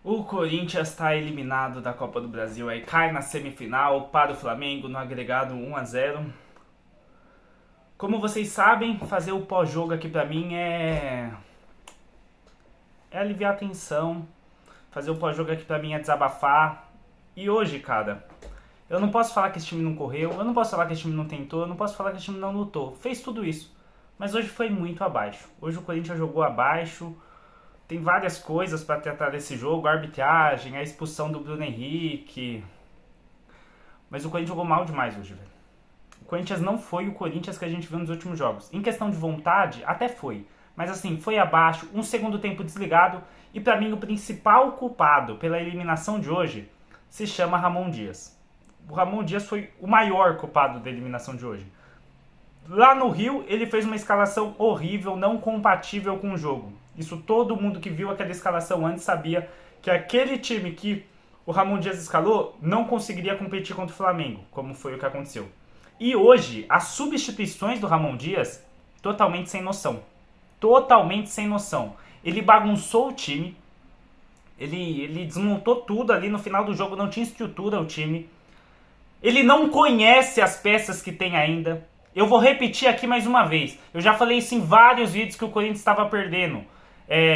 O Corinthians está eliminado da Copa do Brasil, aí cai na semifinal para o Flamengo no agregado 1-0. Como vocês sabem, fazer o pós-jogo aqui pra mim é aliviar a tensão. Fazer o pós-jogo aqui pra mim é desabafar. E hoje, cara, eu não posso falar que esse time não correu, eu não posso falar que esse time não tentou, eu não posso falar que esse time não lutou. Fez tudo isso. Mas hoje foi muito abaixo. Hoje o Corinthians jogou abaixo. Tem várias coisas para tratar desse jogo, a arbitragem, a expulsão do Bruno Henrique. Mas o Corinthians jogou mal demais hoje, velho. O Corinthians não foi o Corinthians que a gente viu nos últimos jogos. Em questão de vontade, até foi. Mas assim, foi abaixo, um segundo tempo desligado. E pra mim o principal culpado pela eliminação de hoje se chama Ramon Dias. O Ramon Dias foi o maior culpado da eliminação de hoje. Lá no Rio, ele fez uma escalação horrível, não compatível com o jogo. Isso todo mundo que viu aquela escalação antes sabia que aquele time que o Ramon Dias escalou não conseguiria competir contra o Flamengo, como foi o que aconteceu. E hoje, as substituições do Ramon Dias, totalmente sem noção. Totalmente sem noção. Ele bagunçou o time, ele desmontou tudo ali no final do jogo, não tinha estrutura o time. Ele não conhece as peças que tem ainda. Eu vou repetir aqui mais uma vez. Eu já falei isso em vários vídeos que o Corinthians estava perdendo.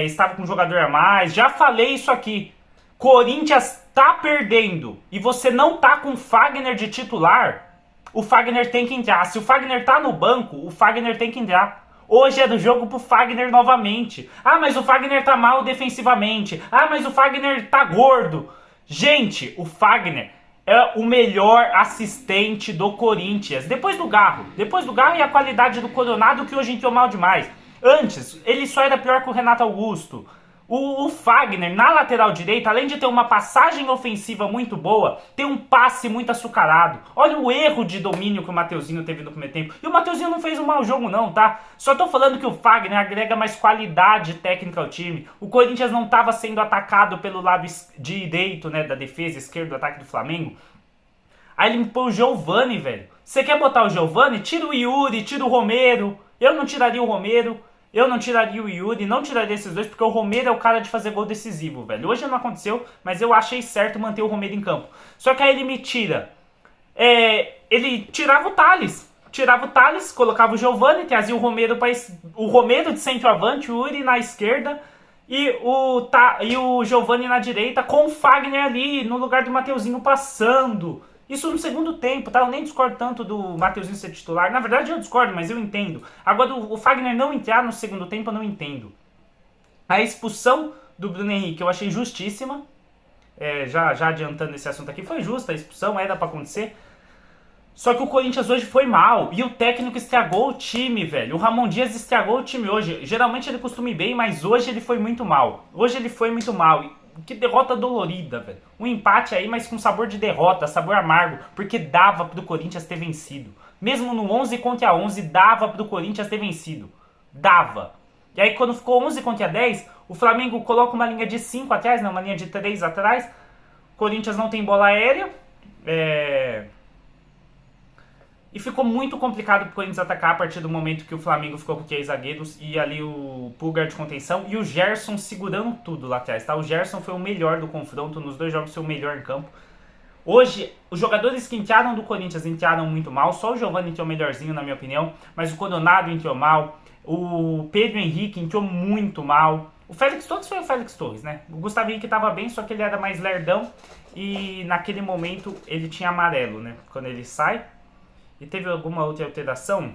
Estava com um jogador a mais. Já falei isso aqui. Corinthians tá perdendo e você não tá com o Fagner de titular, o Fagner tem que entrar. Se o Fagner tá no banco, o Fagner tem que entrar. Hoje é do jogo pro Fagner novamente. Ah, mas o Fagner tá mal defensivamente. Ah, mas o Fagner tá gordo. Gente, o Fagner é o melhor assistente do Corinthians. Depois do Garro. Depois do Garro e a qualidade do Coronado, que hoje entrou mal demais. Antes, ele só era pior que o Renato Augusto. O Fagner, na lateral direita, além de ter uma passagem ofensiva muito boa, tem um passe muito açucarado. Olha o erro de domínio que o Mateuzinho teve no primeiro tempo. E o Mateuzinho não fez um mau jogo não, tá? Só tô falando que o Fagner agrega mais qualidade técnica ao time. O Corinthians não estava sendo atacado pelo lado direito, né, da defesa, esquerdo do ataque do Flamengo. Aí ele põe o Giovani, velho. Você quer botar o Giovani? Tira o Yuri, tira o Romero. Eu não tiraria o Romero. Eu não tiraria o Yuri, não tiraria esses dois, porque o Romero é o cara de fazer gol decisivo, velho. Hoje não aconteceu, mas eu achei certo manter o Romero em campo. Só que aí ele me tira. Ele tirava o Thales. Tirava o Thales, colocava o Giovani, trazia o Romero de centroavante, o Yuri na esquerda e o Giovani na direita, com o Fagner ali no lugar do Mateuzinho passando. Isso no segundo tempo, tá? Eu nem discordo tanto do Mateuzinho ser titular. Na verdade eu discordo, mas eu entendo. Agora o Fagner não entrar no segundo tempo eu não entendo. A expulsão do Bruno Henrique eu achei justíssima. Já adiantando esse assunto aqui, foi justa a expulsão, era pra acontecer. Só que o Corinthians hoje foi mal. E o técnico estragou o time, velho. O Ramon Dias estragou o time hoje. Geralmente ele costuma ir bem, mas hoje ele foi muito mal. Hoje ele foi muito mal. Que derrota dolorida, velho. Um empate aí, mas com sabor de derrota, sabor amargo, porque dava pro Corinthians ter vencido. Mesmo no 11 contra 11, dava pro Corinthians ter vencido. Dava. E aí quando ficou 11 contra 10, o Flamengo coloca uma linha de 5 atrás, não, uma linha de 3 atrás. O Corinthians não tem bola aérea. E ficou muito complicado pro Corinthians atacar a partir do momento que o Flamengo ficou com 3 zagueiros e ali o Pulgar de contenção e o Gerson segurando tudo lá atrás, tá? O Gerson foi o melhor do confronto, nos dois jogos foi o melhor em campo. Hoje, os jogadores que entraram do Corinthians entraram muito mal, só o Giovani entrou melhorzinho na minha opinião, mas o Coronado entrou mal, o Pedro Henrique entrou muito mal, o Félix Torres foi o Félix Torres, né? O Gustavo Henrique tava bem, só que ele era mais lerdão e naquele momento ele tinha amarelo, né? Quando ele sai. E teve alguma outra alteração?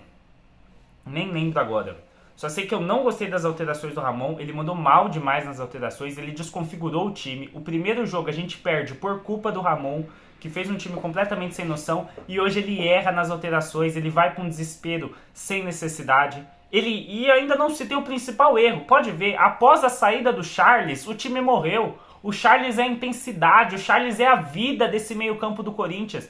Nem lembro agora. Só sei que eu não gostei das alterações do Ramon. Ele mandou mal demais nas alterações. Ele desconfigurou o time. O primeiro jogo a gente perde por culpa do Ramon, que fez um time completamente sem noção. E hoje ele erra nas alterações. Ele vai para um desespero sem necessidade. E ainda não citei o principal erro. Pode ver, após a saída do Charles, o time morreu. O Charles é a intensidade. O Charles é a vida desse meio campo do Corinthians.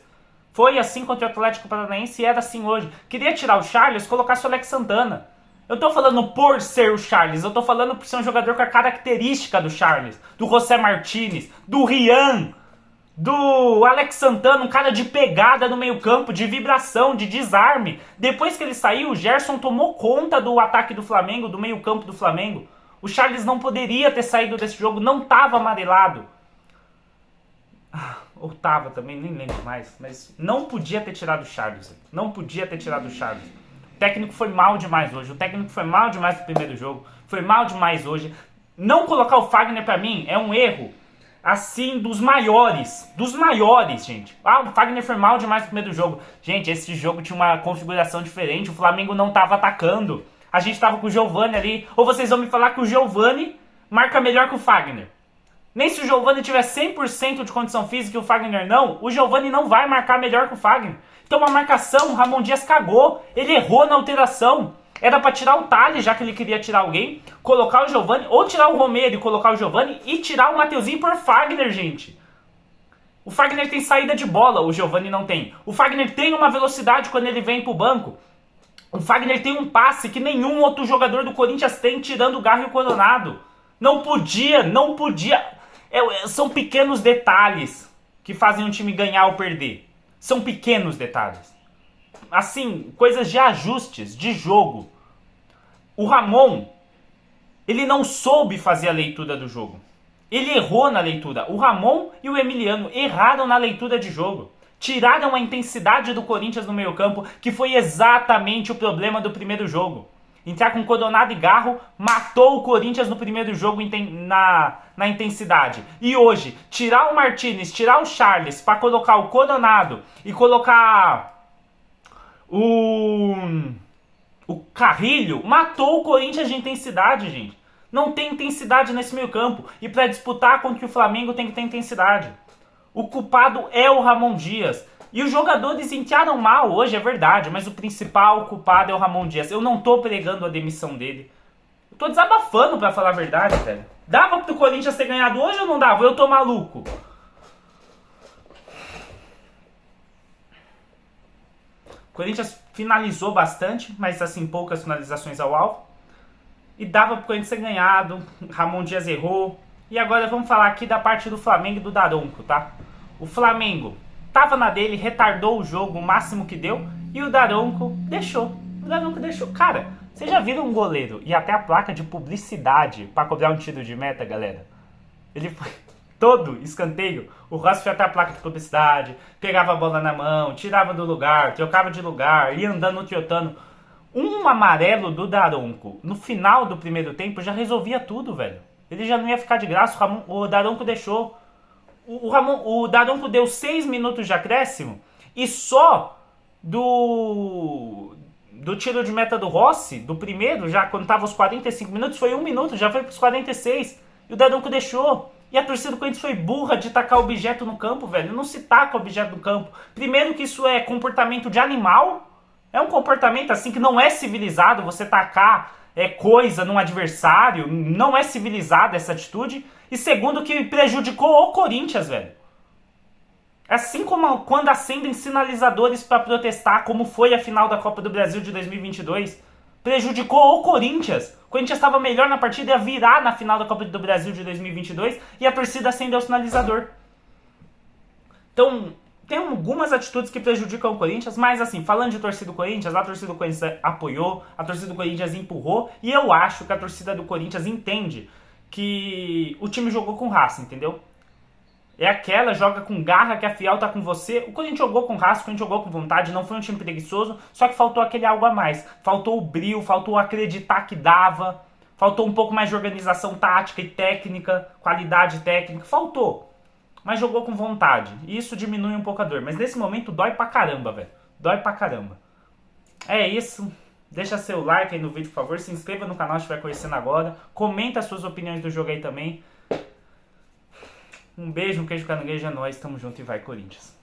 Foi assim contra o Atlético Paranaense e era assim hoje. Queria tirar o Charles, colocasse o Alex Santana. Eu tô falando por ser o Charles, eu tô falando por ser um jogador com a característica do Charles, do José Martínez, do Rian, do Alex Santana, um cara de pegada no meio campo, de vibração, de desarme. Depois que ele saiu, o Gerson tomou conta do ataque do Flamengo, do meio campo do Flamengo. O Charles não poderia ter saído desse jogo, não tava amarelado. Ou tava também, nem lembro mais. Mas não podia ter tirado o Charles. Não podia ter tirado o Charles. O técnico foi mal demais hoje. O técnico foi mal demais no primeiro jogo. Foi mal demais hoje. Não colocar o Fagner pra mim é um erro, assim, dos maiores, gente. Ah, o Fagner foi mal demais no primeiro jogo. Gente, esse jogo tinha uma configuração diferente, o Flamengo não tava atacando. A gente tava com o Giovani ali. Ou vocês vão me falar que o Giovani marca melhor que o Fagner? Nem se o Giovani tiver 100% de condição física e o Fagner não, o Giovani não vai marcar melhor que o Fagner. Então a marcação, o Ramon Dias cagou. Ele errou na alteração. Era pra tirar o Thales, já que ele queria tirar alguém, colocar o Giovani, ou tirar o Romero e colocar o Giovani, e tirar o Mateuzinho por Fagner, gente. O Fagner tem saída de bola, o Giovani não tem. O Fagner tem uma velocidade quando ele vem pro banco. O Fagner tem um passe que nenhum outro jogador do Corinthians tem, tirando o Garro e o Coronado. Não podia. São pequenos detalhes que fazem um time ganhar ou perder. São pequenos detalhes. Assim, coisas de ajustes, de jogo. O Ramon, ele não soube fazer a leitura do jogo. Ele errou na leitura. O Ramon e o Emiliano erraram na leitura de jogo. Tiraram a intensidade do Corinthians no meio-campo, que foi exatamente o problema do primeiro jogo. Entrar com Coronado e Garro matou o Corinthians no primeiro jogo na intensidade. E hoje, tirar o Martinez, tirar o Charles para colocar o Coronado e colocar o Carrilho, matou o Corinthians de intensidade, gente. Não tem intensidade nesse meio campo. E para disputar contra o Flamengo tem que ter intensidade. O culpado é o Ramon Dias. E os jogadores entraram mal hoje, é verdade, mas o principal culpado é o Ramon Dias. Eu não tô pregando a demissão dele. Eu tô desabafando, pra falar a verdade, velho. Dava pro Corinthians ter ganhado hoje ou não dava? Eu tô maluco. O Corinthians finalizou bastante, mas assim, poucas finalizações ao alvo. E dava pro Corinthians ter ganhado. Ramon Dias errou. E agora vamos falar aqui da parte do Flamengo e do Daronco, tá? O Flamengo tava na dele, retardou o jogo o máximo que deu, e o Daronco deixou. O Daronco deixou. Cara, vocês já viram um goleiro e até a placa de publicidade pra cobrar um tiro de meta, galera? Ele foi todo escanteio. O Rossi foi até a placa de publicidade, pegava a bola na mão, tirava do lugar, trocava de lugar, ia andando, triotando. Um amarelo do Daronco no final do primeiro tempo já resolvia tudo, velho. Ele já não ia ficar de graça, o Daronco deixou. O Daronco deu 6 minutos de acréscimo e só do tiro de meta do Rossi, do primeiro, já quando tava os 45 minutos, foi 1 minuto, já foi pros 46. E o Daronco deixou. E a torcida do Corinthians foi burra de tacar objeto no campo, velho. Não se taca objeto no campo. Primeiro que isso é comportamento de animal. É um comportamento assim que não é civilizado você tacar coisa num adversário. Não é civilizada essa atitude. E segundo que prejudicou o Corinthians, velho. Assim como quando acendem sinalizadores para protestar, como foi a final da Copa do Brasil de 2022, prejudicou o Corinthians. O Corinthians estava melhor na partida e ia virar na final da Copa do Brasil de 2022 e a torcida acendeu o sinalizador. Então, tem algumas atitudes que prejudicam o Corinthians, mas assim, falando de torcida do Corinthians, a torcida do Corinthians apoiou, a torcida do Corinthians empurrou, e eu acho que a torcida do Corinthians entende que o time jogou com raça, entendeu? É aquela, joga com garra, que a Fiel tá com você. O Corinthians jogou com raça, o Corinthians jogou com vontade, não foi um time preguiçoso, só que faltou aquele algo a mais. Faltou o brio, faltou acreditar que dava, faltou um pouco mais de organização tática e técnica, qualidade técnica, faltou. Mas jogou com vontade, e isso diminui um pouco a dor. Mas nesse momento dói pra caramba, velho. Dói pra caramba. É isso. Deixa seu like aí no vídeo, por favor. Se inscreva no canal se estiver conhecendo agora. Comenta as suas opiniões do jogo aí também. Um beijo, um queijo caranguejo, é nóis. Tamo junto e vai, Corinthians.